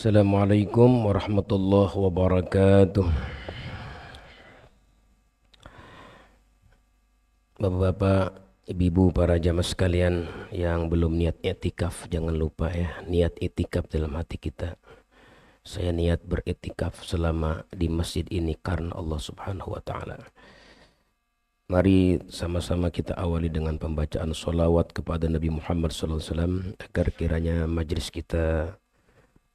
Assalamualaikum warahmatullahi wabarakatuh. Bapak-bapak, ibu-ibu, para jamaah sekalian yang belum niat i'tikaf, jangan lupa ya, niat i'tikaf dalam hati kita. Saya niat beriktikaf selama di masjid ini karena Allah Subhanahu wa taala. Mari sama-sama kita awali dengan pembacaan sholawat kepada Nabi Muhammad SAW agar kiranya majlis kita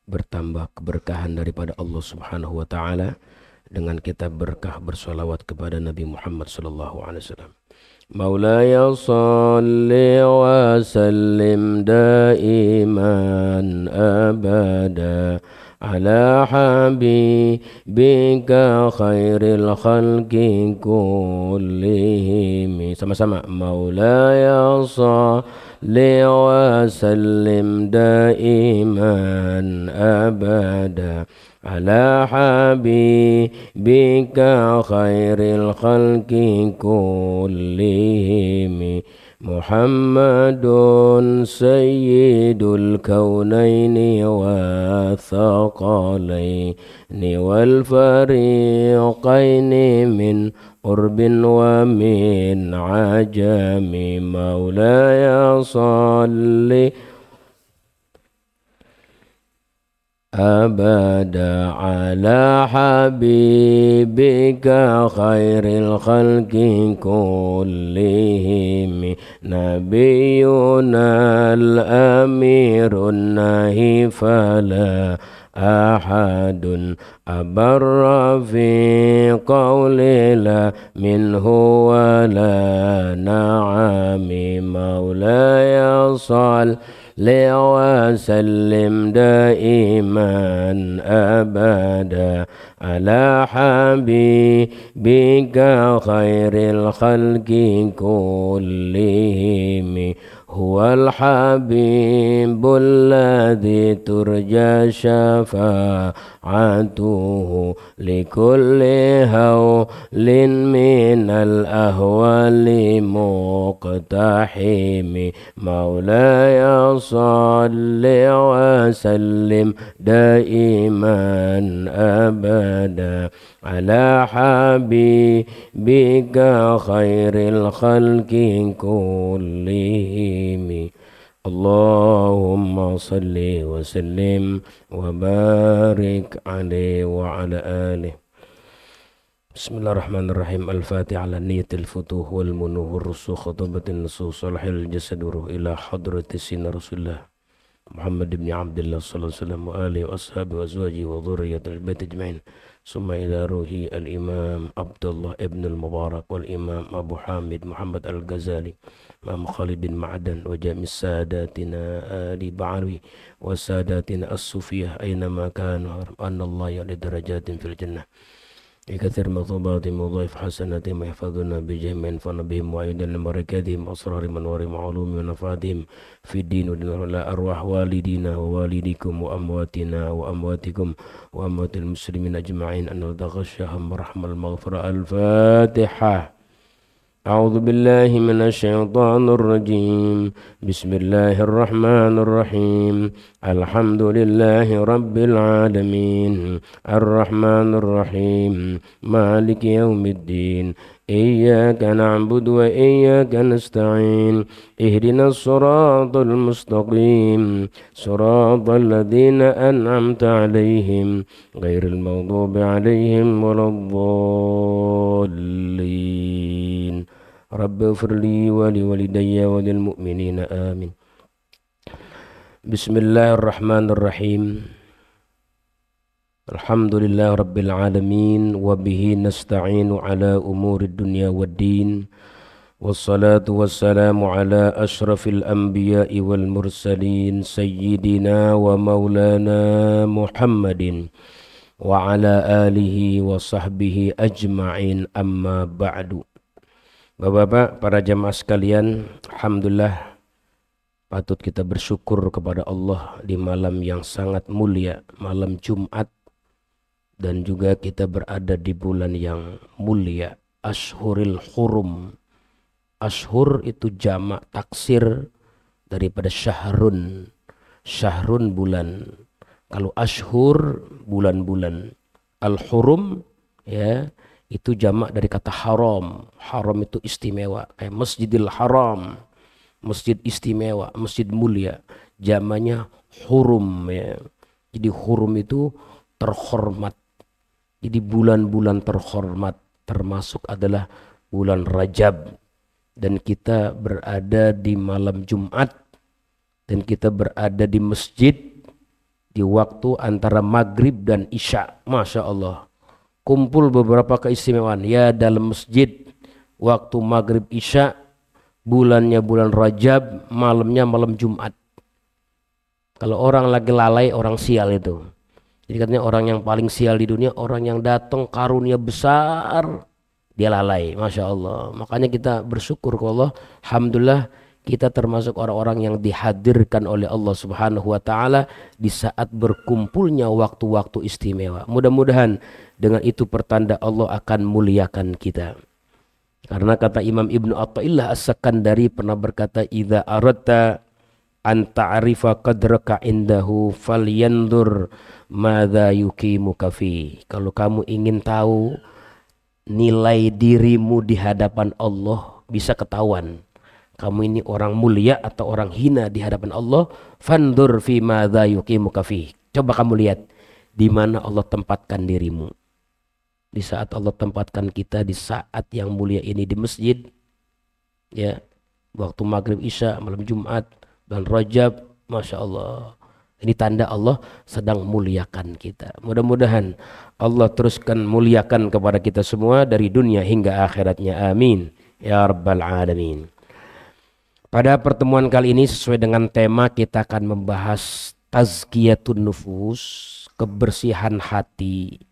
bertambah keberkahan daripada Allah Subhanahu wa taala dengan kita berkah bersolawat kepada Nabi Muhammad sallallahu alaihi wasallam. Maulaya salli wa sallim daiman abada ala habibika khairil khalqi kullihim. Sama-sama. Maulaya salli wa sallim daiman abada ala habibika khairil khalqi kullihim. Muhammadun sayyidul kaunaini wa thaqalaini wal fariqaini min qurbin wa min ajami. Maulaya salli abada ala habibika khairil khalqi kullihim. Nabiyuna al-amirun nahi fala ahadun abarra fi qawli la minhu wa la na'ami. Maulaya salli wa sallim daiman abada ala habibika khairil khalqi kullihim. Huwal habibul ladzi turja syafa'atuhu likulli hawlin minal ahwali muqtahimi. Maulaya salli wa sallim daiman abada ala habibika khairil khalqi kullihim. Allahumma salli wa sallim wa barik alaihi wa ala alihi. Bismillahirrahmanirrahim. Al-Fatihah ala niyatil futuh wal munuh wal rusukh khatabatin nusus salahil jasad ruh ila hadratis sina Rasulullah Muhammad ibn Abdullah sallallahu alaihi wasallam wa alihi wa ashabihi wa azwajihi wa dhurriyyatil bait ajma'in. Summa ila ruhi al-Imam Abdullah ibn al-Mubarak wal Imam Abu Hamid Muhammad al-Ghazali Imam Khalid bin Ma'dan wa jami' sadatina ali Ba'awi wa sadatina as-sufiyah aynama kanu anna Allah ya'li darajatin fil jannah. Ikathir mathubatim wa dhaif hasanatim wa yahfaduna bijahmin fanabihim wa ayudan limarakatihim asrari manwari ma'alumi wa nafadim fi din wa dinala arwah walidina wa walidikum wa amwatina wa amwatikum wa amwatil muslimin ajma'in an nadaghashaham rahmal maghfirah. Al-Fatihah. A'udzu billahi minasy syaithanir rajim. Bismillahirrahmanirrahim. Alhamdulillahi rabbil alamin. Arrahmanir rahim. Maliki yaumiddin. Iyyaka na'budu wa iyyaka nasta'in. Ihdinas siratal mustaqim. Siratal ladzina an'amta 'alaihim ghairil maghdubi 'alaihim waladdallin. Rabbi firli wa li walidayya wa lil mu'minina amin. Bismillahirrahmanirrahim. Alhamdulillah rabbil alamin wa bihi nasta'inu ala umurid dunya waddin. Wassalatu wassalamu ala ashrafil anbiya'i wal mursalin sayyidina wa maulana Muhammadin wa ala alihi wa sahbihi ajma'in, amma ba'du. Bapak-bapak, para jamaah sekalian, alhamdulillah patut kita bersyukur kepada Allah di malam yang sangat mulia, malam Jumat, dan juga kita berada di bulan yang mulia, Ashhuril Hurum. Ashhur itu jamak taksir daripada syahrun. Syahrun bulan, Kalau ashur bulan-bulan, al-hurum ya itu jamak dari kata haram. Haram itu istimewa, kayak Masjidil Haram, masjid istimewa, masjid mulia. Jamaknya hurum ya. Jadi hurum itu terhormat. Jadi bulan-bulan terhormat termasuk adalah bulan Rajab, dan kita berada di malam Jumat, dan kita berada di masjid di waktu antara maghrib dan isya. Masya Allah, kumpul beberapa keistimewaan ya dalam masjid waktu maghrib isya, bulannya bulan Rajab, malamnya malam Jumat. Kalau orang lagi lalai, orang sial itu. Jadi katanya orang yang paling sial di dunia orang yang datang karunia besar dia lalai. Masya Allah. Makanya kita bersyukur ke Allah, alhamdulillah kita termasuk orang-orang yang dihadirkan oleh Allah Subhanahu wa taala di saat berkumpulnya waktu-waktu istimewa. Mudah-mudahan dengan itu pertanda Allah akan muliakan kita. Karena kata Imam Ibnu Athaillah As-Sakandari pernah berkata, "Idza aradta an ta'rifa qadraka indahu falyandur madza yuqimuka fi." Kalau kamu ingin tahu nilai dirimu di hadapan Allah, bisa ketahuan kamu ini orang mulia atau orang hina di hadapan Allah. Fandur fi madza yuqimuka fi. Coba kamu lihat di mana Allah tempatkan dirimu. Di saat Allah tempatkan kita di saat yang mulia ini di masjid, ya, waktu maghrib isya, malam Jumat dan Rajab, masya Allah. Ini tanda Allah sedang muliakan kita. Mudah-mudahan Allah teruskan muliakan kepada kita semua dari dunia hingga akhiratnya. Amin ya rabbal alamin. Pada pertemuan kali ini sesuai dengan tema kita akan membahas tazkiyatun nufus, kebersihan hati.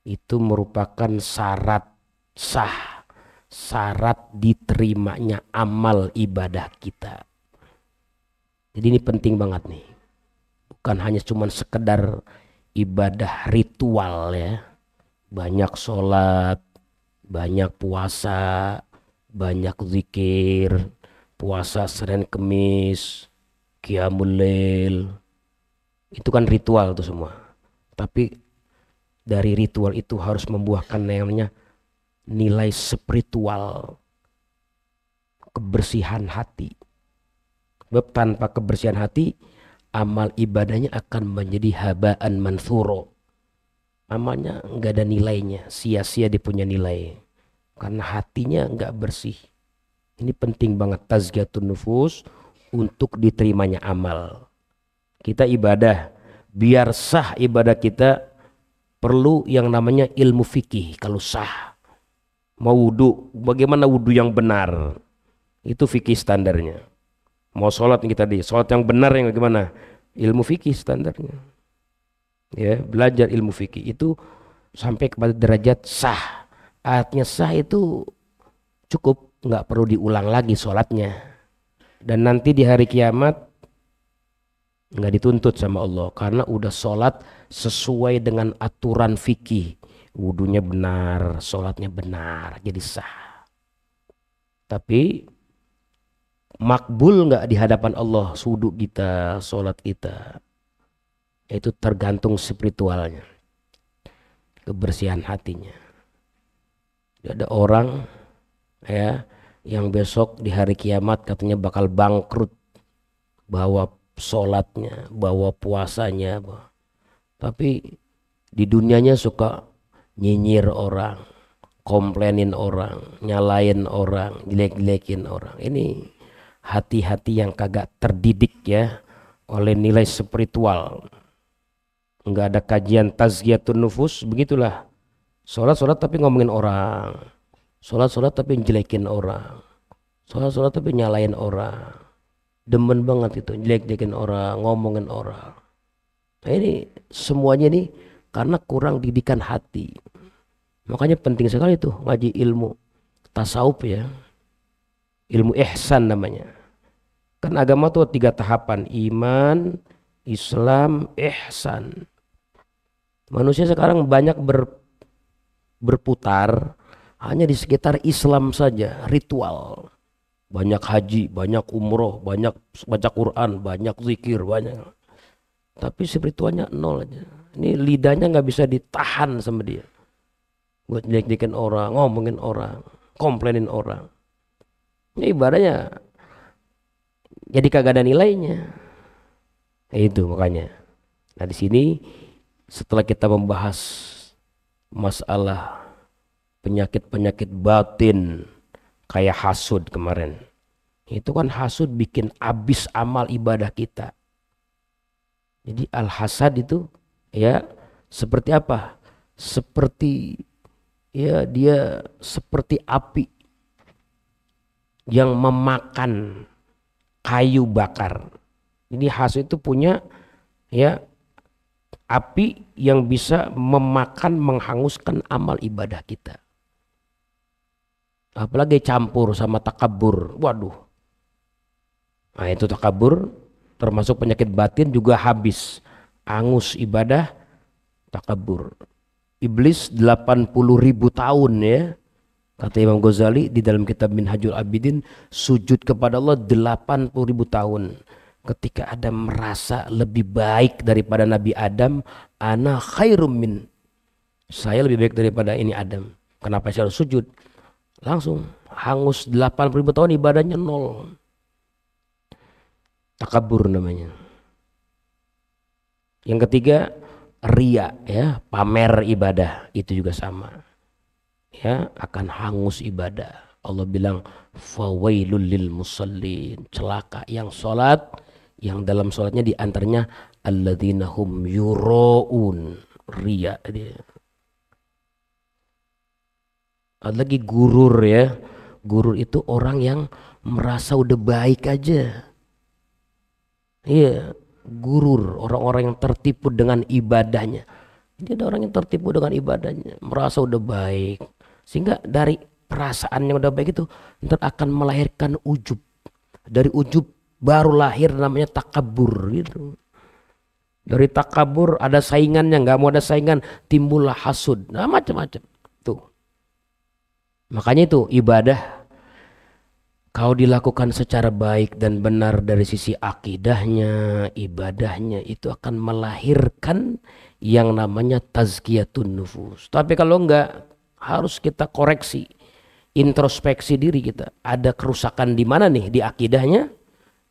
Itu merupakan syarat sah, syarat diterimanya amal ibadah kita. Jadi ini penting banget nih. Bukan hanya cuman sekedar ibadah ritual ya. Banyak sholat, banyak puasa, banyak zikir, puasa Senin Kemis, Qiyamul Lail. Itu kan ritual itu semua. Tapi dari ritual itu harus membuahkan namanya nilai spiritual, kebersihan hati. Sebab tanpa kebersihan hati, amal ibadahnya akan menjadi habaan mansuro. Amalnya nggak ada nilainya, sia-sia dia punya nilai. Karena hatinya nggak bersih. Ini penting banget tazkiyatun nufus untuk diterimanya amal. Kita ibadah, biar sah ibadah kita perlu yang namanya ilmu fikih. Kalau sah, mau wudhu, bagaimana wudhu yang benar? Itu fikih standarnya. Mau sholat kita di sholat yang benar yang bagaimana? Ilmu fikih standarnya. Ya, belajar ilmu fikih itu sampai kepada derajat sah. Artinya sah itu cukup, nggak perlu diulang lagi sholatnya. Dan nanti di hari kiamat nggak dituntut sama Allah karena udah sholat sesuai dengan aturan fikih, wudunya benar, sholatnya benar, jadi sah. Tapi makbul nggak di hadapan Allah wudu kita, sholat kita, itu tergantung spiritualnya, kebersihan hatinya. Ada orang ya yang besok di hari kiamat katanya bakal bangkrut, bawa sholatnya, bawa puasanya, tapi di dunianya suka nyinyir orang, komplainin orang, nyalain orang, jelek-jelekin orang. Ini hati-hati yang kagak terdidik ya oleh nilai spiritual. Enggak ada kajian tazkiyatun nufus, begitulah. Sholat tapi ngomongin orang, sholat tapi jelekin orang, sholat tapi nyalain orang. Demen banget itu jelek-jelekin orang, ngomongin orang. Nah ini semuanya nih karena kurang didikan hati. Makanya penting sekali tuh ngaji ilmu tasawuf ya, ilmu ihsan namanya. Kan agama tuh 3 tahapan, iman, Islam, ihsan. Manusia sekarang banyak berputar hanya di sekitar Islam saja, ritual. Banyak haji, banyak umroh, banyak baca Quran, banyak zikir, banyak. tapi spiritualnya nol aja. Ini lidahnya nggak bisa ditahan sama dia buat jelek-jelekin orang, ngomongin orang, komplainin orang. Ini ibadahnya jadi kagak ada nilainya. Itu makanya. Nah di sini setelah kita membahas masalah penyakit-penyakit batin kayak hasud kemarin, itu kan hasud bikin habis amal ibadah kita. Jadi al-hasad itu ya seperti apa? Seperti ya dia seperti api yang memakan kayu bakar. Jadi hasud itu punya ya api yang bisa memakan, menghanguskan amal ibadah kita. Apalagi campur sama takabur. Waduh. Nah itu takabur termasuk penyakit batin juga habis. Angus ibadah takabur. Iblis 80.000 tahun ya. Kata Imam Ghazali di dalam kitab Minhajul Abidin, sujud kepada Allah 80.000 tahun. Ketika Adam merasa lebih baik daripada Nabi Adam, ana khairum min, saya lebih baik daripada ini Adam, kenapa saya harus sujud? Langsung hangus 80.000 tahun ibadahnya nol. Takabur namanya. Yang ketiga riya ya, pamer ibadah, itu juga sama ya, akan hangus ibadah. Allah bilang fawailul lil musallin, celaka yang sholat, yang dalam sholatnya diantaranya alladzina hum yuraun, riya dia. Ada lagi gurur ya, gurur itu orang yang merasa udah baik aja. Iya, gurur, orang-orang yang tertipu dengan ibadahnya. Jadi ada orang yang tertipu dengan ibadahnya, merasa udah baik, sehingga dari perasaan yang udah baik itu ntar akan melahirkan ujub. Dari ujub baru lahir namanya takabur gitu. Dari takabur ada saingannya, nggak mau ada saingan, timbullah hasud. Nah macam-macam tuh. Makanya itu ibadah kalau dilakukan secara baik dan benar dari sisi akidahnya, ibadahnya, itu akan melahirkan yang namanya tazkiyatun nufus. Tapi kalau enggak, harus kita koreksi, introspeksi diri kita. Ada kerusakan di mana nih? Di akidahnya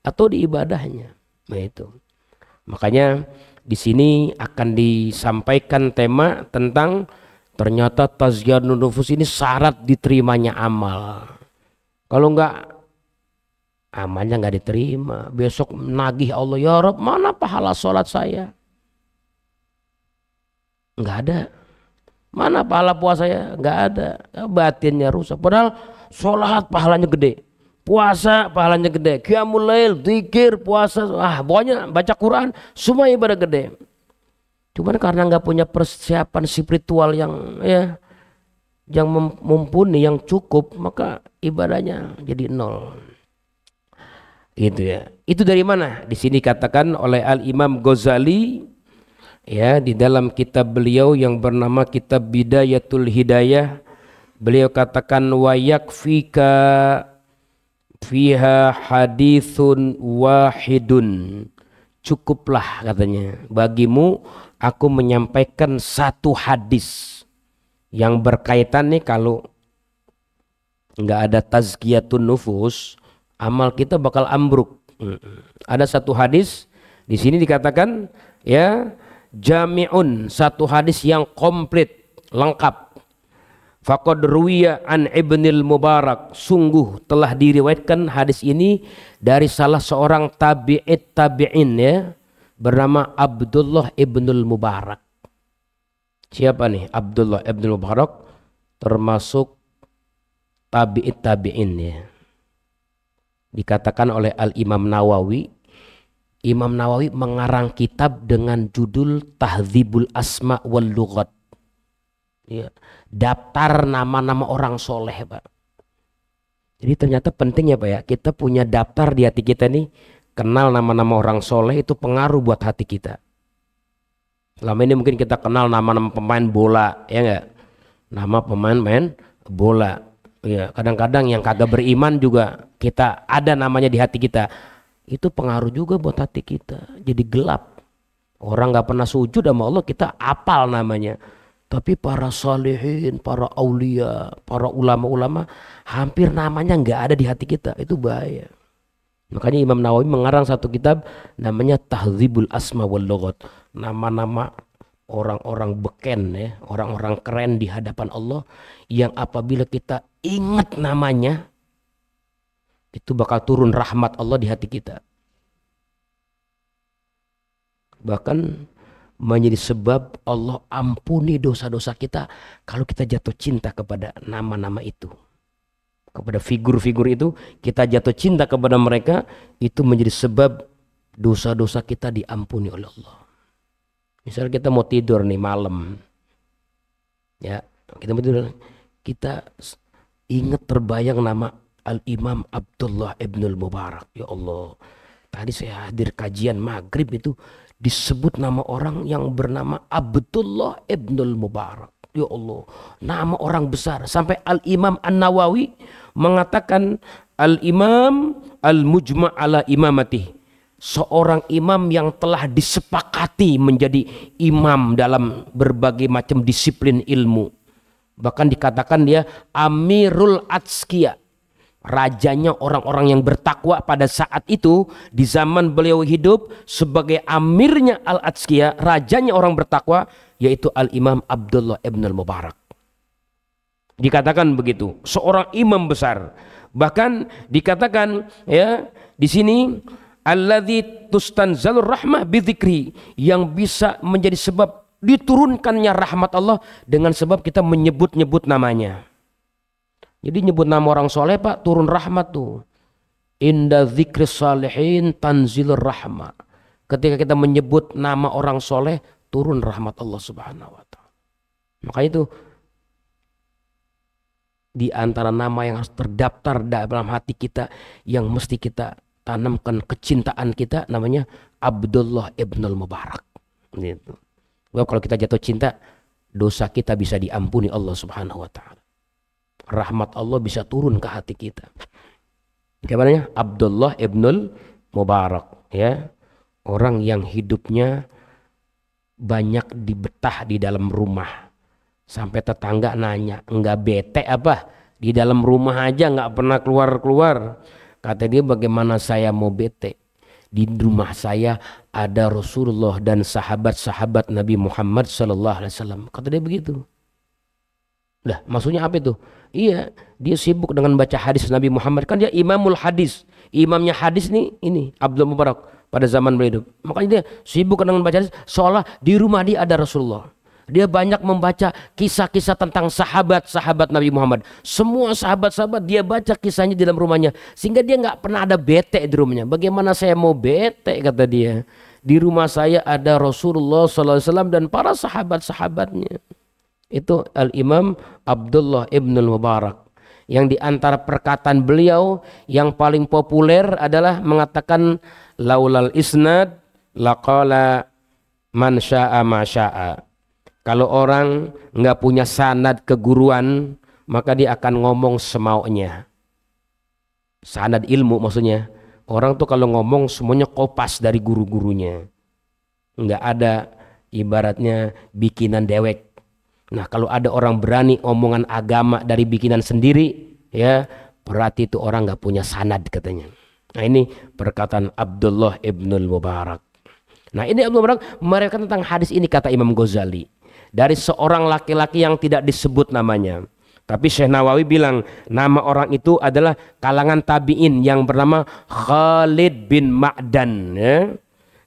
atau di ibadahnya? Nah itu. Makanya di sini akan disampaikan tema tentang ternyata tazkiyatun nufus ini syarat diterimanya amal. Kalau enggak, amalnya enggak diterima. Besok nagih Allah, ya Rabb, mana pahala sholat saya? Enggak ada. Mana pahala puasa saya? Enggak ada. Batinnya rusak. Padahal sholat pahalanya gede, puasa pahalanya gede, qiyamul lail, zikir, puasa, pokoknya baca Quran, semua ibadah gede. Cuman karena enggak punya persiapan spiritual yang ya, yang mumpuni, yang cukup, maka ibadahnya jadi nol. Gitu ya. Itu dari mana? Di sini katakan oleh Al-Imam Ghazali ya, di dalam kitab beliau yang bernama Kitab Bidayatul Hidayah, beliau katakan wa yakfika fiha hadithun wahidun, cukuplah katanya bagimu aku menyampaikan satu hadis yang berkaitan nih. Kalau nggak ada tazkiyatun nufus, amal kita bakal ambruk. Ada satu hadis di sini dikatakan ya, jami'un, satu hadis yang komplit, lengkap. Faqad ruwiya an Ibnil Mubarak, sungguh telah diriwayatkan hadis ini dari salah seorang tabi'in ya, bernama Abdullah Ibnul Mubarak. Siapa nih Abdullah Ibnul Mubarak? Termasuk tabi'in ya. Dikatakan oleh Al-Imam Nawawi, Imam Nawawi mengarang kitab dengan judul Tahdzibul Asma wal Lughat ya, daftar nama-nama orang soleh Pak. Jadi ternyata penting ya Pak ya, kita punya daftar di hati kita nih, kenal nama-nama orang soleh, itu pengaruh buat hati kita. Selama ini mungkin kita kenal nama-nama pemain bola ya enggak, nama pemain bola ya, kadang-kadang yang kagak beriman juga kita ada namanya di hati kita, itu pengaruh juga buat hati kita, jadi gelap. Orang nggak pernah sujud sama Allah kita apal namanya. Tapi para salihin, para aulia, para ulama-ulama hampir namanya nggak ada di hati kita. Itu bahaya. Makanya Imam Nawawi mengarang satu kitab namanya Tahdzibul Asma wal Lughat. Nama-nama orang-orang beken ya, orang-orang keren di hadapan Allah yang apabila kita ingat namanya itu bakal turun rahmat Allah di hati kita. Bahkan menjadi sebab Allah ampuni dosa-dosa kita kalau kita jatuh cinta kepada nama-nama itu. Kepada figur-figur itu kita jatuh cinta kepada mereka, itu menjadi sebab dosa-dosa kita diampuni oleh Allah. Misalnya kita mau tidur nih malam, ya kita mau tidur, kita ingat terbayang nama Al-Imam Abdullah Ibnul Mubarak. Ya Allah, tadi saya hadir kajian maghrib itu disebut nama orang yang bernama Abdullah Ibnul Mubarak. Ya Allah, nama orang besar. Sampai Al-Imam An-Nawawi mengatakan Al-Imam Al-Mujma' ala imamati. Seorang imam yang telah disepakati menjadi imam dalam berbagai macam disiplin ilmu. Bahkan dikatakan dia Amirul Atskiya. Rajanya orang-orang yang bertakwa pada saat itu, di zaman beliau hidup, sebagai amirnya Al-Atskiya, rajanya orang bertakwa, yaitu Al-Imam Abdullah Ibnul Mubarak. Dikatakan begitu, seorang imam besar. Bahkan dikatakan ya di sini alladzi tustanzalur rahmah bidzikri, yang bisa menjadi sebab diturunkannya rahmat Allah dengan sebab kita menyebut-nyebut namanya. Jadi nyebut nama orang soleh Pak, turun rahmat tuh. Inda dzikris salihin tanzilur rahmah. Ketika kita menyebut nama orang soleh, turun rahmat Allah Subhanahu wa ta'ala. Makanya itu di antara nama yang harus terdaftar dalam hati kita, yang mesti kita tanamkan kecintaan kita, namanya Abdullah Ibnul Mubarak. Gitu. Kalau kita jatuh cinta, dosa kita bisa diampuni Allah Subhanahu wa ta'ala. Rahmat Allah bisa turun ke hati kita. Bagaimana? Abdullah Ibnul Mubarak, ya, orang yang hidupnya banyak dibetah di dalam rumah, sampai tetangga nanya, enggak bete apa di dalam rumah aja nggak pernah keluar-keluar. Kata dia, bagaimana saya mau bete? Di rumah saya ada Rasulullah dan sahabat-sahabat Nabi Muhammad SAW. Kata dia begitu. Lah, maksudnya apa itu? Iya, dia sibuk dengan baca hadis Nabi Muhammad. Kan dia imamul hadis. Imamnya hadis nih, ini Abdul Mubarak pada zaman beliau hidup. Makanya dia sibuk dengan baca hadis, seolah di rumah dia ada Rasulullah. Dia banyak membaca kisah-kisah tentang sahabat-sahabat Nabi Muhammad. Semua sahabat-sahabat dia baca kisahnya di dalam rumahnya. Sehingga dia nggak pernah ada bete di rumahnya. Bagaimana saya mau bete, kata dia. Di rumah saya ada Rasulullah SAW dan para sahabat-sahabatnya. Itu Al-Imam Abdullah Ibnul Mubarak. Yang diantara perkataan beliau yang paling populer adalah mengatakan laulal isnad laqala man sya'a ma sya'a. Kalau orang nggak punya sanad keguruan, maka dia akan ngomong semaunya. Sanad ilmu maksudnya. Orang tuh kalau ngomong semuanya kopas dari guru-gurunya. Nggak ada ibaratnya bikinan dewek. Nah, kalau ada orang berani omongan agama dari bikinan sendiri, ya berarti itu orang nggak punya sanad katanya. Nah, ini perkataan Abdullah Ibnul Mubarak. Nah, ini Abdul Mubarak mereka tentang hadis ini, kata Imam Ghazali, dari seorang laki-laki yang tidak disebut namanya. Tapi Syekh Nawawi bilang nama orang itu adalah kalangan tabi'in yang bernama Khalid bin Ma'dan. Ya.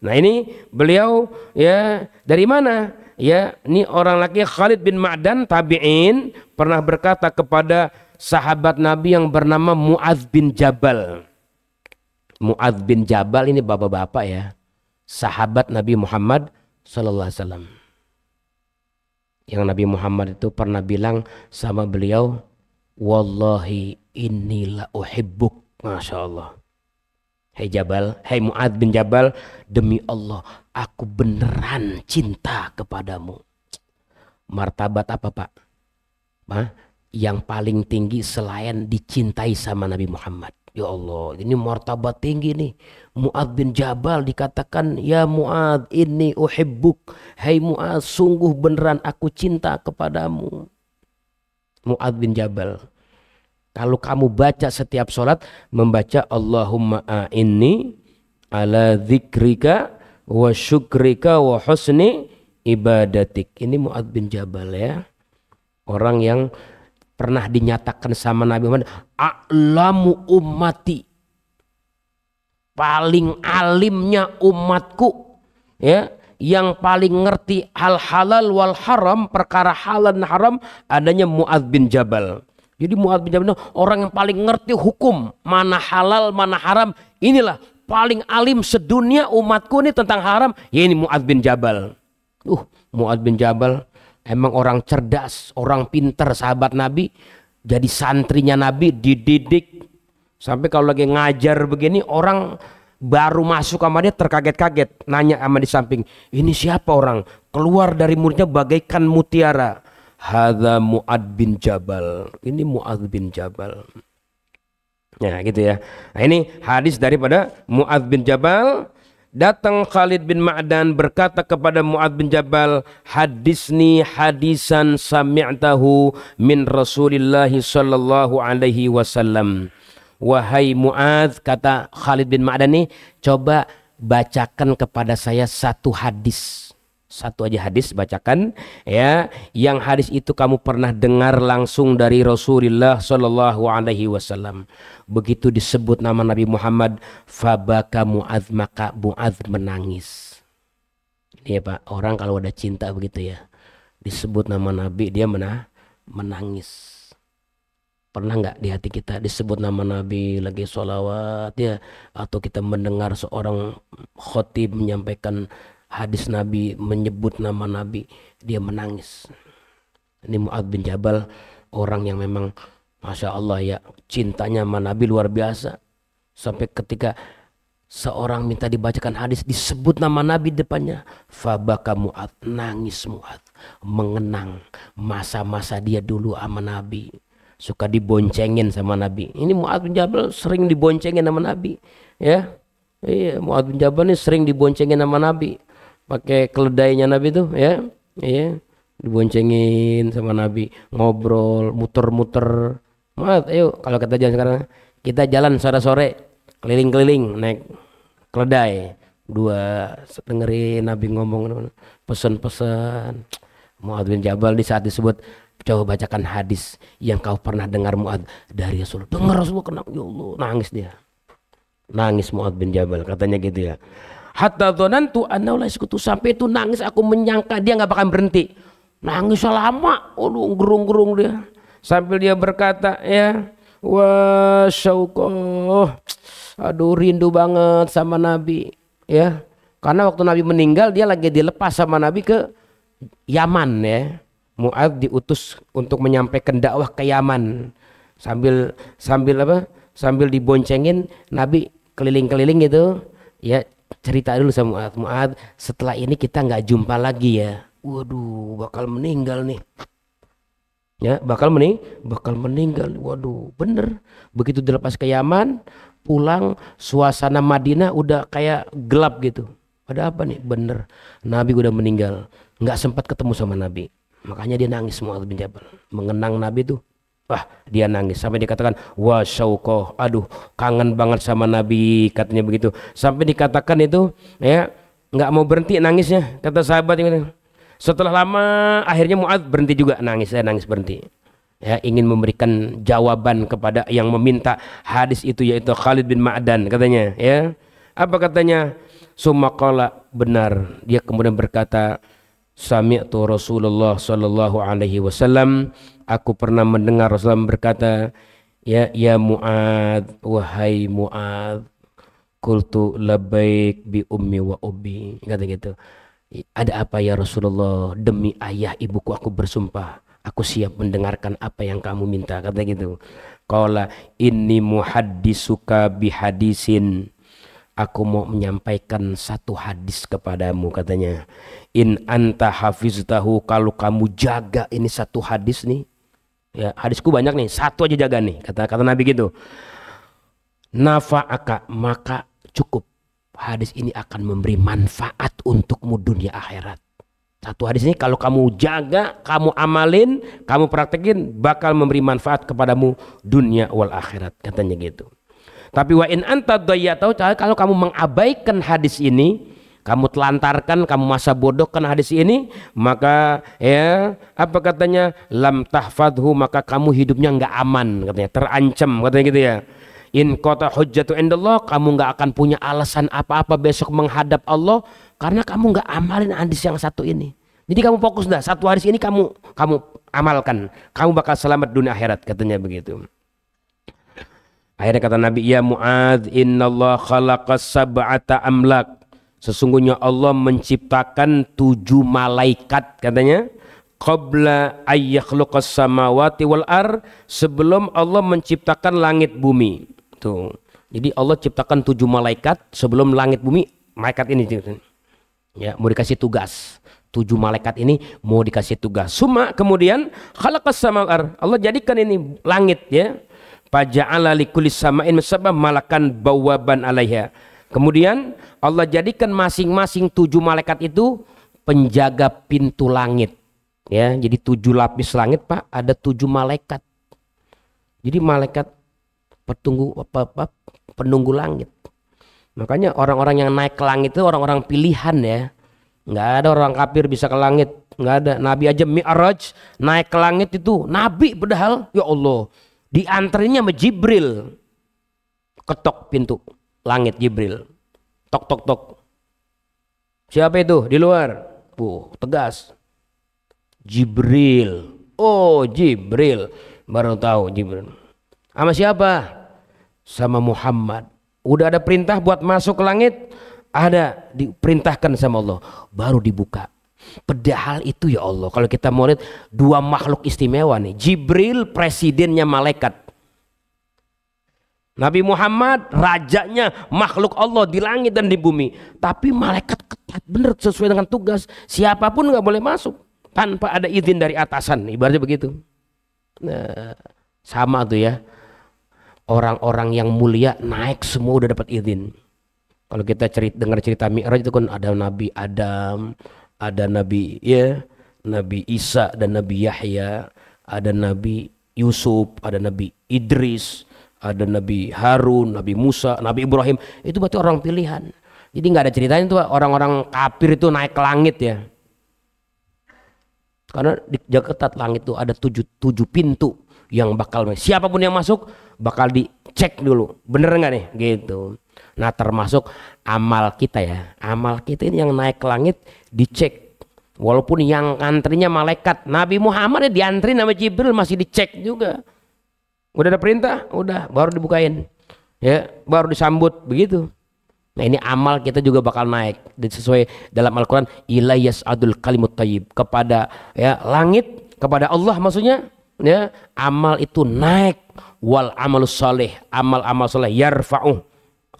Nah, ini beliau ya dari mana? Ya, ini orang laki Khalid bin Ma'dan, tabi'in, pernah berkata kepada sahabat Nabi yang bernama Mu'adz bin Jabal. Mu'adz bin Jabal ini bapak-bapak ya, sahabat Nabi Muhammad SAW. Yang Nabi Muhammad itu pernah bilang sama beliau, wallahi inni la uhibbuk. Masya Allah. Hei Jabal, hei Mu'adz bin Jabal, demi Allah aku beneran cinta kepadamu. Martabat apa Pak? Yang paling tinggi selain dicintai sama Nabi Muhammad. Ya Allah, ini martabat tinggi nih. Mu'adz bin Jabal dikatakan, ya Mu'adz, inni uhibbuk. Hai Mu'adz, sungguh beneran aku cinta kepadamu. Mu'adz bin Jabal. Kalau kamu baca setiap sholat, membaca Allahumma a'inni ala dzikrika wa syukrika wa husni ibadatik. Ini Mu'adz bin Jabal ya. Orang yang pernah dinyatakan sama Nabi Muhammad, a'lamu ummati, paling alimnya umatku, ya, yang paling ngerti hal halal wal haram, perkara halal dan haram adanya Mu'adz bin Jabal. Jadi Mu'adz bin Jabal orang yang paling ngerti hukum, mana halal mana haram. Inilah paling alim sedunia umatku ini tentang haram, ya ini Mu'adz bin Jabal. Mu'adz bin Jabal emang orang cerdas, orang pinter, sahabat Nabi. Jadi santrinya Nabi, dididik. Sampai kalau lagi ngajar begini, orang baru masuk sama dia terkaget-kaget. Nanya sama di samping, ini siapa orang? Keluar dari mulutnya bagaikan mutiara. Hadza Mu'adz bin Jabal. Ini Mu'adz bin Jabal. Ya gitu ya. Nah ini hadis daripada Mu'adz bin Jabal. Datang Khalid bin Ma'dan berkata kepada Mu'adz bin Jabal, hadisni hadisan sami'tahu min Rasulillah sallallahu alaihi wasallam. Wahai Mu'adz, kata Khalid bin Ma'dan nih, coba bacakan kepada saya satu hadis. Satu aja hadis bacakan ya, yang hadis itu kamu pernah dengar langsung dari Rasulullah sallallahu alaihi wasallam. Begitu disebut nama Nabi Muhammad, fabaka Mu'adz, maka Mu'adz menangis. Ini ya Pak, orang kalau udah cinta begitu ya, disebut nama Nabi dia menangis. Pernah nggak di hati kita disebut nama Nabi lagi sholawat ya, atau kita mendengar seorang khotib menyampaikan hadis Nabi, menyebut nama Nabi, dia menangis. Ini Mu'adz bin Jabal orang yang memang Masya Allah ya, cintanya sama Nabi luar biasa. Sampai ketika seorang minta dibacakan hadis, disebut nama Nabi depannya, fabaka Mu'adz, nangis Mu'adz, mengenang masa-masa dia dulu sama Nabi, suka diboncengin sama Nabi. Ini Mu'adz bin Jabal sering diboncengin sama Nabi ya. Iya, Mu'adz bin Jabal ini sering diboncengin sama Nabi, pakai keledainya Nabi tuh ya. Iya, diboncengin sama Nabi, ngobrol, muter-muter. Mu'adz, ayo kalau kita jalan sekarang, kita jalan sore-sore keliling-keliling naik keledai, dua dengerin Nabi ngomong, pesan-pesan. Mu'adz bin Jabal di saat disebut, coba bacakan hadis yang kau pernah dengar Mu'adz dari Rasulullah. Dengar Rasulullah, kena, ya Allah, nangis dia. Nangis Mu'adz bin Jabal, katanya gitu ya. Hatta dzanantu annahu la yaskutu, sampai itu nangis aku menyangka dia nggak bakal berhenti. Nangis lama, gerung-gerung dia. Sambil dia berkata ya, wa syauqah, aduh rindu banget sama Nabi ya. Karena waktu Nabi meninggal dia lagi dilepas sama Nabi ke Yaman ya. Mu'adz diutus untuk menyampaikan dakwah ke Yaman. Sambil apa? Sambil diboncengin Nabi keliling-keliling gitu ya. Cerita dulu sama Mu'adz, Mu'adz, setelah ini kita nggak jumpa lagi ya. Waduh, bakal meninggal nih. Ya, bakal meninggal. Waduh, bener. Begitu dilepas ke Yaman, pulang, suasana Madinah udah kayak gelap gitu. Ada apa nih? Bener, Nabi udah meninggal. Nggak sempat ketemu sama Nabi. Makanya dia nangis, Mu'adz bin Jabal. Mengenang Nabi tuh. Wah, dia nangis sampai dikatakan wa syauqah, aduh kangen banget sama Nabi, katanya begitu. Sampai dikatakan itu ya nggak mau berhenti nangisnya, kata sahabat itu. Setelah lama akhirnya Mu'adz berhenti juga nangis, saya nangis berhenti. Ya, ingin memberikan jawaban kepada yang meminta hadis itu, yaitu Khalid bin Ma'dan katanya ya. Apa katanya? Sumaqala, benar. Dia kemudian berkata, sami'tu Rasulullah sallallahu alaihi wasallam, aku pernah mendengar Rasulullah berkata, ya Mu'adz, wahai Mu'adz, qultu labbaik bi ummi wa ubi, kata gitu. Ada apa ya Rasulullah? Demi ayah ibuku aku bersumpah, aku siap mendengarkan apa yang kamu minta, kata gitu. Qala inni muhaddisuka bihadisin, aku mau menyampaikan satu hadis kepadamu, katanya. In anta hafiztahu, kalau kamu jaga ini satu hadis nih ya, hadisku banyak nih, satu aja jaga nih, kata Nabi gitu. nafa'aka, maka cukup. Hadis ini akan memberi manfaat untukmu dunia akhirat. Satu hadis ini kalau kamu jaga, kamu amalin, kamu praktekin, bakal memberi manfaat kepadamu dunia wal akhirat, katanya gitu. Tapi wa in anta dhayyatau, kalau kamu mengabaikan hadis ini, kamu telantarkan, kamu masa bodohkan hadis ini, maka ya apa katanya, lam tahfadhu, maka kamu hidupnya nggak aman, katanya, terancam, katanya gitu ya. In qata hujjatu indallah, kamu nggak akan punya alasan apa-apa besok menghadap Allah karena kamu nggak amalin hadis yang satu ini. Jadi kamu fokus dah, satu hadis ini kamu amalkan, kamu bakal selamat dunia akhirat, katanya begitu. Akhirnya kata Nabi, ya Mu'adz, innallah khalaqas sab'ata amlak, sesungguhnya Allah menciptakan 7 malaikat, katanya, qabla ayyakhluqas samawati wal ar, sebelum Allah menciptakan langit bumi. Tuh. Jadi Allah ciptakan 7 malaikat sebelum langit bumi. Malaikat ini ya mau dikasih tugas. 7 malaikat ini mau dikasih tugas. Suma kemudian khalaqas samawati wal ar, Allah jadikan ini langit ya. Faja'ala likulli sama'in masabah malakan bawaban alaiha. Kemudian Allah jadikan masing-masing 7 malaikat itu penjaga pintu langit. Ya, jadi 7 lapis langit, Pak, ada 7 malaikat. Jadi malaikat penunggu langit. Makanya orang-orang yang naik ke langit itu orang-orang pilihan ya. Nggak ada orang kafir bisa ke langit, nggak ada. Nabi aja Mi'raj naik ke langit itu Nabi, padahal ya Allah diantrinya sama Jibril. Ketok pintu langit Jibril. Tok tok tok. Siapa itu di luar? Tegas. Jibril. Oh, Jibril. Baru tahu Jibril. Sama siapa? Sama Muhammad. Udah ada perintah buat masuk ke langit? Ada, diperintahkan sama Allah. Baru dibuka. Padahal itu ya Allah, kalau kita mau lihat 2 makhluk istimewa nih. Jibril presidennya malaikat. Nabi Muhammad rajanya makhluk Allah di langit dan di bumi. Tapi malaikat ketat bener sesuai dengan tugas. Siapapun nggak boleh masuk tanpa ada izin dari atasan. Ibaratnya begitu. Nah, sama tuh ya. Orang-orang yang mulia naik semua udah dapat izin. Kalau kita dengar cerita Mi'raj itu kan ada Nabi Adam, ada Nabi Nabi Isa dan Nabi Yahya, ada Nabi Yusuf, ada Nabi Idris, ada Nabi Harun, Nabi Musa, Nabi Ibrahim. Itu berarti orang pilihan. Jadi nggak ada ceritanya tuh orang-orang kafir itu naik ke langit ya. Karena di ketat langit tuh ada 7 pintu yang bakal, siapapun yang masuk bakal dicek dulu, bener nggak nih gitu. Nah termasuk amal kita ya, amal kita ini yang naik ke langit dicek. Walaupun yang antrinya malaikat, Nabi Muhammad ya diantri sama Jibril masih dicek juga. Udah ada perintah, udah baru dibukain, ya baru disambut begitu. Nah ini amal kita juga bakal naik sesuai dalam Al-Quran, ila yas'adul kalimut thayyib, kepada ya langit, kepada Allah maksudnya ya, amal itu naik, wal amalus saleh, amal saleh yarfa'u,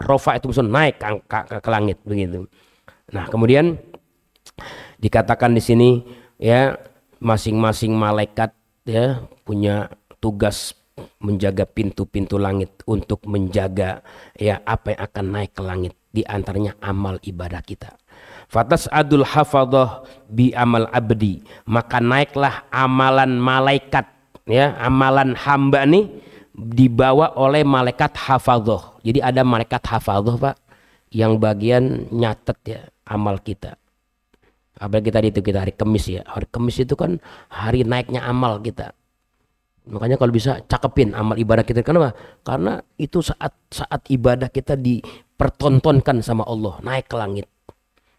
rofa itu maksudnya naik ke langit begitu. Nah kemudian dikatakan di sini ya, masing-masing malaikat ya punya tugas menjaga pintu-pintu langit, untuk menjaga ya apa yang akan naik ke langit, di antaranya amal ibadah kita. Fatas adul hafadhah bi amal abdi, maka naiklah amalan malaikat ya, amalan hamba nih dibawa oleh malaikat hafadhah. Jadi ada malaikat hafadhah Pak, yang bagian nyatet ya amal kita. Apalagi tadi itu kita hari Kamis ya, hari Kamis itu kan hari naiknya amal kita. Makanya kalau bisa cakepin amal ibadah kita. Kenapa? Karena itu saat ibadah kita dipertontonkan sama Allah, naik ke langit.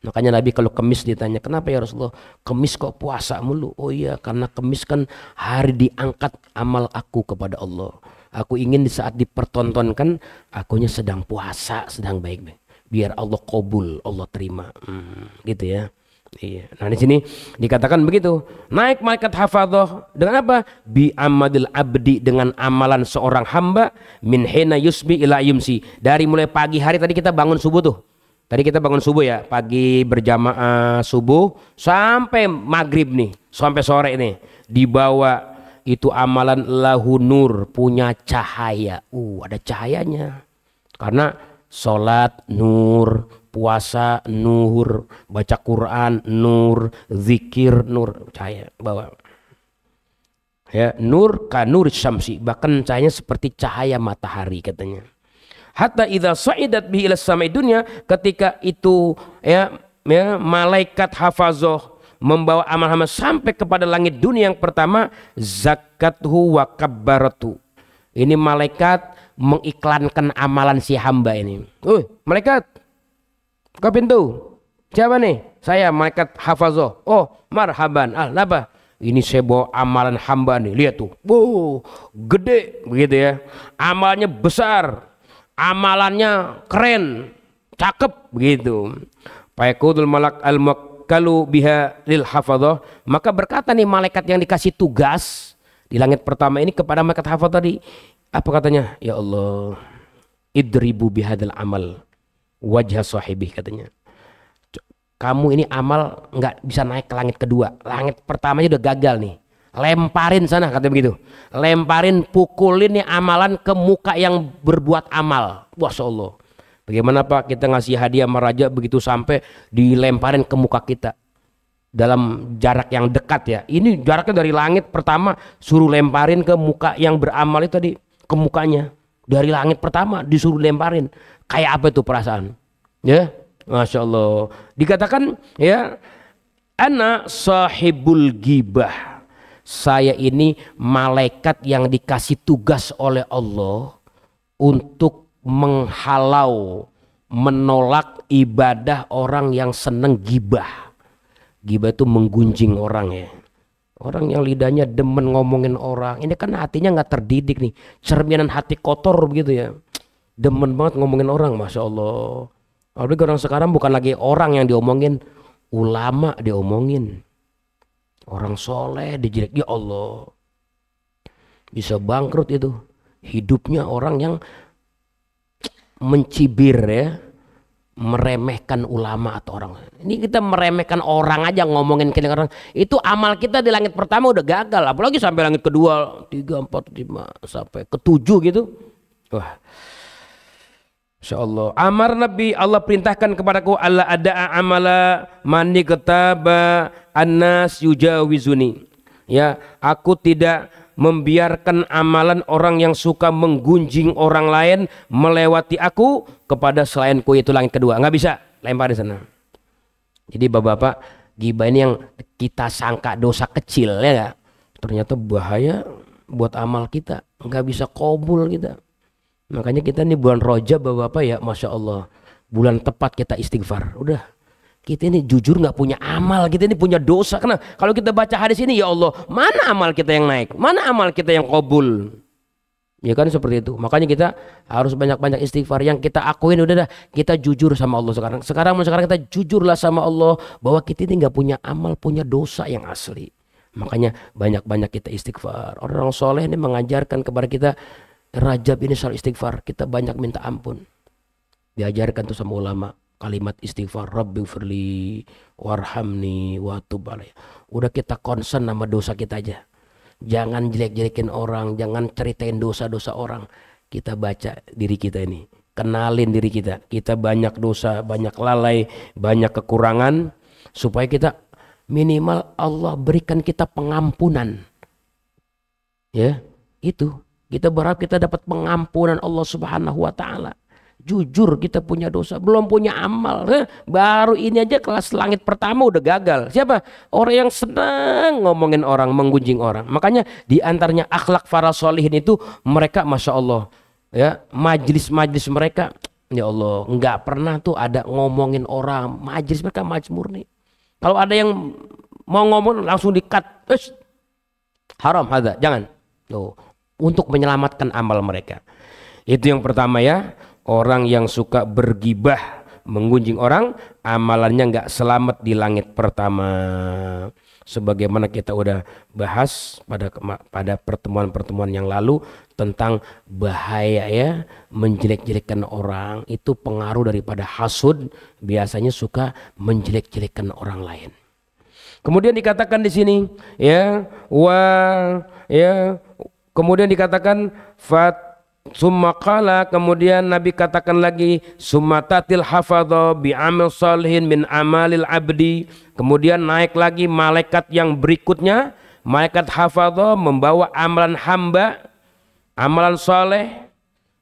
Makanya Nabi kalau Kamis ditanya, kenapa ya Rasulullah Kamis kok puasa mulu? Oh iya, karena Kamis kan hari diangkat amal aku kepada Allah. Aku ingin di saat dipertontonkan, akunya sedang puasa, sedang baik-baik, biar Allah qabul, Allah terima, gitu ya. Iya. Nah di sini dikatakan begitu, naik malaikat hafadhah dengan apa? Bi amadil abdi, dengan amalan seorang hamba, min hina yusbi ila yumsi, dari mulai pagi hari. Tadi kita bangun subuh tuh. Tadi kita bangun subuh ya, pagi berjamaah subuh sampai maghrib nih, sampai sore nih, dibawa itu amalan lahu nur, punya cahaya. Ada cahayanya. Karena sholat nur, puasa nur, baca Quran nur, zikir nur, cahaya bawa. Ya, nur ka nur syamsi, bahkan cahayanya seperti cahaya matahari katanya. Hatta idza sa'idat bihi ila samai dunya, ketika itu malaikat hafazah membawa amal-amal sampai kepada langit dunia yang pertama, zakathu wa kabbaratu. Ini malaikat mengiklankan amalan si hamba ini. Malaikat, buka pintu. Siapa nih? Saya malaikat hafazah. Oh, marhaban. Kenapa? Ini saya bawa amalan hamba nih. Lihat tuh. Gede begitu ya. Amalnya besar. Amalannya keren. Cakep begitu. Fayaqulul malak al-muwakkalu biha lil hafazah. Maka berkata nih malaikat yang dikasih tugas di langit pertama ini kepada malaikat hafazah tadi. Apa katanya? Ya Allah, idribu bihadal amal wajah sahibih katanya. Kamu ini amal nggak bisa naik ke langit kedua. Langit pertamanya udah gagal nih. Lemparin sana katanya begitu. Lemparin, pukulin nih amalan ke muka yang berbuat amal. Masya Allah. Bagaimana Pak kita ngasih hadiah sama raja begitu sampai dilemparin ke muka kita dalam jarak yang dekat ya. Ini jaraknya dari langit pertama suruh lemparin ke muka yang beramal itu tadi, ke mukanya. Dari langit pertama disuruh lemparin. Kayak apa itu perasaan? Ya. Masya Allah. Dikatakan ya, ana sahibul gibah. Saya ini malaikat yang dikasih tugas oleh Allah untuk menghalau, menolak ibadah orang yang seneng gibah. Gibah itu menggunjing orang ya. Orang yang lidahnya demen ngomongin orang. Ini kan hatinya nggak terdidik nih. Cerminan hati kotor begitu ya. Demen banget ngomongin orang, Masya Allah. Apalagi orang sekarang bukan lagi orang yang diomongin, ulama diomongin, orang soleh dijelek. Ya Allah, bisa bangkrut itu hidupnya orang yang mencibir ya, meremehkan ulama atau orang. Ini kita meremehkan orang aja, ngomongin ke orang, itu amal kita di langit pertama udah gagal, apalagi sampai langit kedua, 3, 4, 5 sampai ke-7 gitu. Wah, insyaallah. Amar Nabi, Allah perintahkan kepadaku Allah ada amala mani ketaba annas yujawizuni. Ya, aku tidak membiarkan amalan orang yang suka menggunjing orang lain melewati aku kepada selainku, itu langit kedua. Nggak bisa, lempar di sana. Jadi bapak-bapak, gibah ini yang kita sangka dosa kecil ya gak? Ternyata bahaya buat amal kita, nggak bisa qabul kita. Makanya kita nih bulan Rajab bapak-bapak ya, Masya Allah, bulan tepat kita istighfar. Udah, kita ini jujur nggak punya amal, kita ini punya dosa. Karena kalau kita baca hadis ini, ya Allah, mana amal kita yang naik, mana amal kita yang qabul. Ya kan seperti itu. Makanya kita harus banyak-banyak istighfar. Yang kita akuin udah dah, kita jujur sama Allah sekarang. Sekarang kita jujurlah sama Allah bahwa kita ini nggak punya amal, punya dosa yang asli. Makanya banyak-banyak kita istighfar. Orang soleh ini mengajarkan kepada kita, Rajab ini selalu istighfar, kita banyak minta ampun. Diajarkan tuh sama ulama kalimat istighfar, Rabbighfirli warhamni wa tub alayya. Udah kita concern sama dosa kita aja. Jangan jelek-jelekin orang, jangan ceritain dosa-dosa orang. Kita baca diri kita ini, kenalin diri kita. Kita banyak dosa, banyak lalai, banyak kekurangan, supaya kita minimal Allah berikan kita pengampunan. Ya, itu. Kita berharap kita dapat pengampunan Allah Subhanahu wa Ta'ala. Jujur kita punya dosa, belum punya amal. Baru ini aja kelas langit pertama udah gagal. Siapa? Orang yang senang ngomongin orang, menggunjing orang. Makanya di antaranya akhlak para solihin itu, mereka Masya Allah ya, majlis-majlis mereka, ya Allah, nggak pernah tuh ada ngomongin orang. Majlis mereka majlis murni. Kalau ada yang mau ngomong langsung di-cut. Haram, hadza, jangan. Tuh, untuk menyelamatkan amal mereka. Itu yang pertama ya. Orang yang suka bergibah, menggunjing orang, amalannya nggak selamat di langit pertama. Sebagaimana kita udah bahas pada pertemuan-pertemuan yang lalu tentang bahaya ya menjelek-jelekkan orang. Itu pengaruh daripada hasud, biasanya suka menjelek-jelekkan orang lain. Kemudian dikatakan di sini ya, kemudian dikatakan Summa qala, kemudian Nabi katakan lagi, summa tatil hafadha bi amal salihin min amalil abdi. Kemudian naik lagi malaikat yang berikutnya, malaikat hafadha membawa amalan hamba, amalan soleh.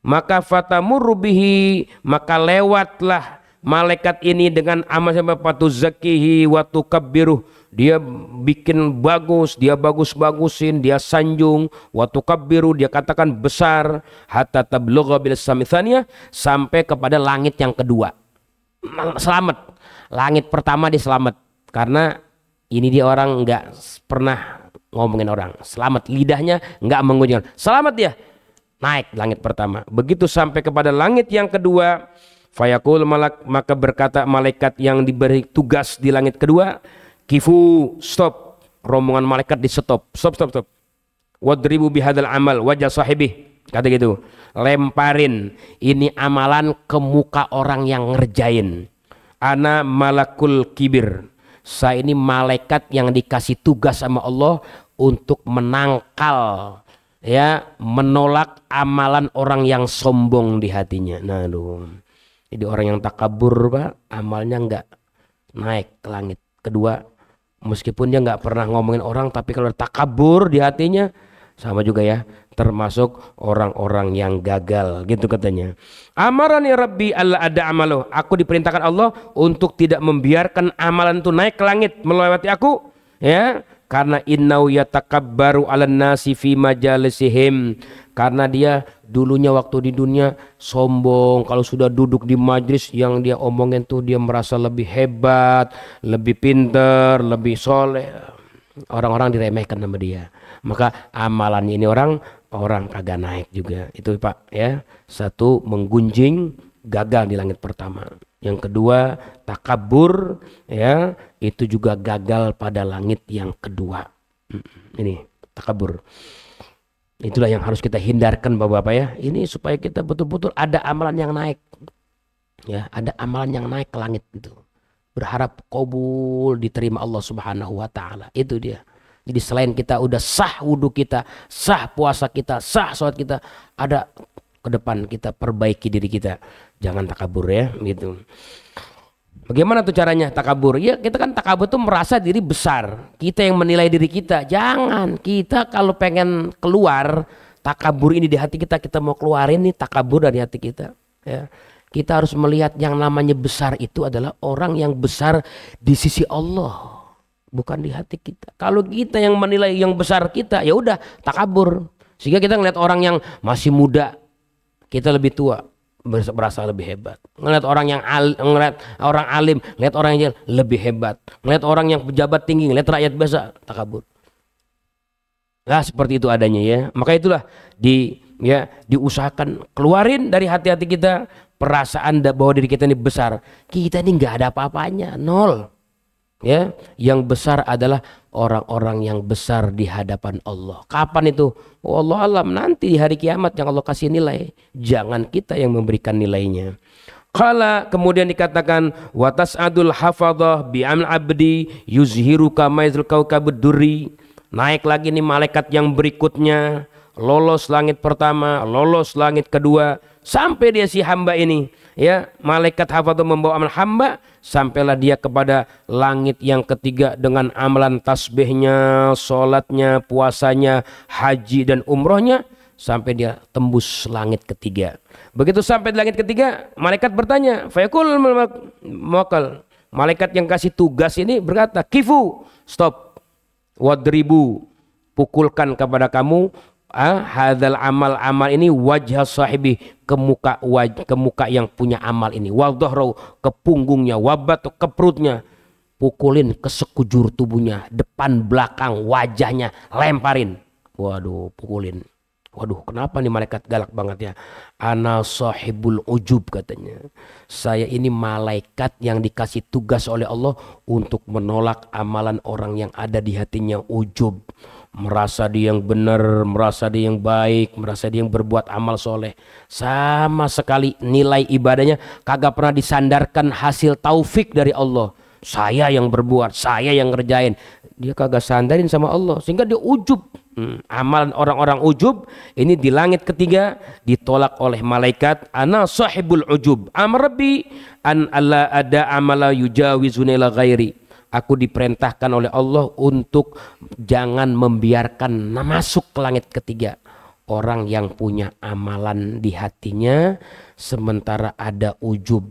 Maka fatamurru bihi, maka lewatlah malaikat ini dengan amal sampai fatuzakkihi wa tukabbiruh. Dia bikin bagus, dia bagus-bagusin, dia sanjung, wa tukabbiru, dia katakan besar, hatta tablugha bil samitsaniyah, sampai kepada langit yang kedua. Selamat. Langit pertama dia selamat karena ini dia orang enggak pernah ngomongin orang. Selamat, lidahnya enggak mengunjungkan. Selamat dia. Naik langit pertama. Begitu sampai kepada langit yang kedua, fayaqul malak, maka berkata malaikat yang diberi tugas di langit kedua, kifu, stop. Rombongan malaikat di stop. Stop. Wadribu bihadzal amal wajah sahibih. Kata gitu. Lemparin ini amalan ke muka orang yang ngerjain. Ana malakul kibir. Saya ini malaikat yang dikasih tugas sama Allah untuk menangkal, ya, menolak amalan orang yang sombong di hatinya. Nah, jadi orang yang takabur, Pak, amalnya enggak naik ke langit kedua. Meskipun dia enggak pernah ngomongin orang, tapi kalau takabur di hatinya, sama juga ya, termasuk orang-orang yang gagal, gitu katanya. Amarani Rabbi alla ada amaluh. Aku diperintahkan Allah untuk tidak membiarkan amalan itu naik ke langit melewati aku, ya. Karena innau yatakabbaru 'alan nasi fi majalisihim, karena dia dulunya waktu di dunia sombong, kalau sudah duduk di majlis yang dia omongin tuh dia merasa lebih hebat, lebih pinter, lebih soleh, orang-orang diremehkan sama dia. Maka amalannya ini orang kagak naik juga. Itu Pak ya. Satu, menggunjing, gagal di langit pertama. Yang kedua, takabur, ya, itu juga gagal pada langit yang kedua. Ini takabur. Itulah yang harus kita hindarkan Bapak-bapak ya. Ini supaya kita betul-betul ada amalan yang naik. Ya, ada amalan yang naik ke langit itu. Berharap qabul, diterima Allah Subhanahu wa taala. Itu dia. Jadi selain kita udah sah wudhu kita, sah puasa kita, sah sholat kita, ada ke depan kita perbaiki diri kita. Jangan takabur ya, gitu. Bagaimana tuh caranya takabur? Ya kita kan takabur tuh merasa diri besar. Kita yang menilai diri kita. Jangan. Kita kalau pengen keluar takabur ini di hati kita, kita mau keluarin nih takabur dari hati kita. Ya. Kita harus melihat yang namanya besar itu adalah orang yang besar di sisi Allah. Bukan di hati kita. Kalau kita yang menilai yang besar kita, ya udah takabur. Sehingga kita ngeliat orang yang masih muda, kita lebih tua, berasa lebih hebat. Ngeliat orang yang ngeliat orang alim, ngeliat orang yang lebih hebat. Ngeliat orang yang pejabat tinggi, ngeliat rakyat biasa, takabur. Nah, seperti itu adanya ya. Maka itulah diusahakan keluarin dari hati-hati kita perasaan bahwa diri kita ini besar. Kita ini nggak ada apa-apanya, nol. Ya, yang besar adalah orang-orang yang besar di hadapan Allah. Kapan itu? Oh, Allah alam, nanti di hari kiamat yang Allah kasih nilai. Jangan kita yang memberikan nilainya. Qala, kemudian dikatakan wa tas'adul hafadhah bi amil abdi yuzhiru kama yazul kaukabud durri. Naik lagi nih malaikat yang berikutnya, lolos langit pertama, lolos langit kedua, sampai dia si hamba ini, ya, malaikat hafadhah membawa amal hamba, sampailah dia kepada langit yang ketiga dengan amalan tasbihnya, sholatnya, puasanya, haji dan umrohnya, sampai dia tembus langit ketiga. Begitu sampai di langit ketiga, malaikat bertanya, fayaqul muwakkal, malaikat yang kasih tugas ini berkata, kifu, stop, wadribu, pukulkan kepada kamu hadzal amal ini wajah sahibi, ke muka yang punya amal ini, wadhahru, ke punggungnya, wabat, ke perutnya, pukulin ke sekujur tubuhnya, depan belakang wajahnya, lemparin. Waduh, pukulin. Waduh, kenapa nih malaikat galak banget ya? Ana sahibul ujub, katanya. Saya ini malaikat yang dikasih tugas oleh Allah untuk menolak amalan orang yang ada di hatinya ujub. Merasa dia yang benar, merasa dia yang baik, merasa dia yang berbuat amal soleh. Sama sekali nilai ibadahnya kagak pernah disandarkan hasil taufik dari Allah. Saya yang berbuat, saya yang ngerjain. Dia kagak sandarin sama Allah. Sehingga dia ujub. Amalan orang-orang ujub ini di langit ketiga ditolak oleh malaikat. Ana sahibul ujub amar rabbi an alla ada amala yujawizuna ila ghairi. Aku diperintahkan oleh Allah untuk jangan membiarkan masuk ke langit ketiga orang yang punya amalan di hatinya sementara ada ujub.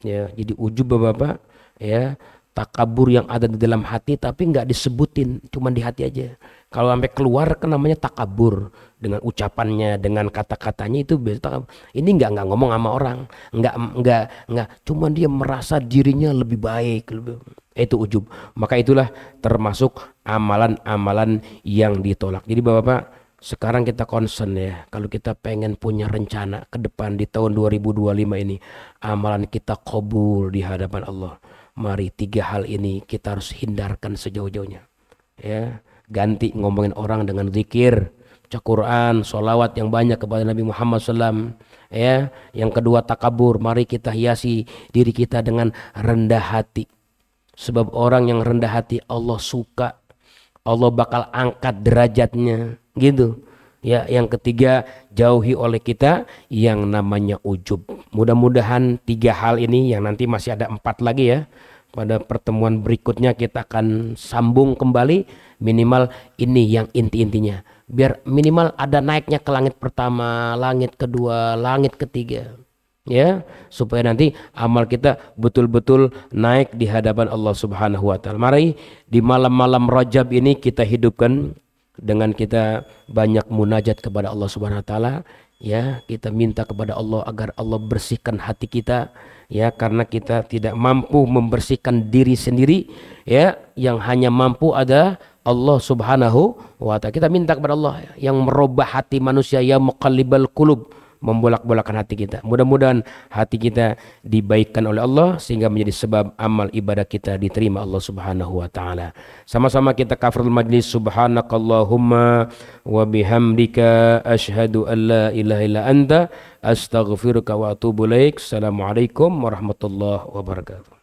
Ya, jadi ujub Bapak, ya, takabur yang ada di dalam hati tapi nggak disebutin, cuma di hati aja. Kalau sampai keluar kan namanya takabur dengan ucapannya, dengan kata-katanya itu biasa takabur. Ini nggak ngomong sama orang, nggak, cuma dia merasa dirinya lebih baik, itu ujub. Maka itulah termasuk amalan-amalan yang ditolak. Jadi Bapak, sekarang kita concern ya, kalau kita pengen punya rencana ke depan di tahun 2025 ini, amalan kita qabul di hadapan Allah. Mari 3 hal ini kita harus hindarkan sejauh-jauhnya. Ya, ganti ngomongin orang dengan zikir, baca Quran, sholawat yang banyak kepada Nabi Muhammad SAW. Ya, yang kedua takabur, mari kita hiasi diri kita dengan rendah hati. Sebab orang yang rendah hati Allah suka, Allah bakal angkat derajatnya, gitu. Ya, yang ketiga jauhi oleh kita yang namanya ujub. Mudah-mudahan 3 hal ini yang nanti masih ada 4 lagi ya. Pada pertemuan berikutnya kita akan sambung kembali, minimal ini yang inti-intinya. Biar minimal ada naiknya ke langit pertama, langit kedua, langit ketiga. Ya, supaya nanti amal kita betul-betul naik di hadapan Allah Subhanahu wa taala. Mari di malam-malam Rajab ini kita hidupkan dengan kita banyak munajat kepada Allah Subhanahu wa taala. Ya, kita minta kepada Allah agar Allah bersihkan hati kita, ya, karena kita tidak mampu membersihkan diri sendiri, ya, yang hanya mampu ada Allah Subhanahu wa taala. Kita minta kepada Allah yang merubah hati manusia, ya muqallibal qulub, membolak-bolakan hati kita. Mudah-mudahan hati kita dibaikkan oleh Allah sehingga menjadi sebab amal ibadah kita diterima Allah Subhanahu wa taala. Sama-sama kita kafirul majlis. Subhanakallahumma wa bihamdika asyhadu an la ilaha illa anta astaghfiruka wa atubu ilaik. Assalamualaikum warahmatullahi wabarakatuh.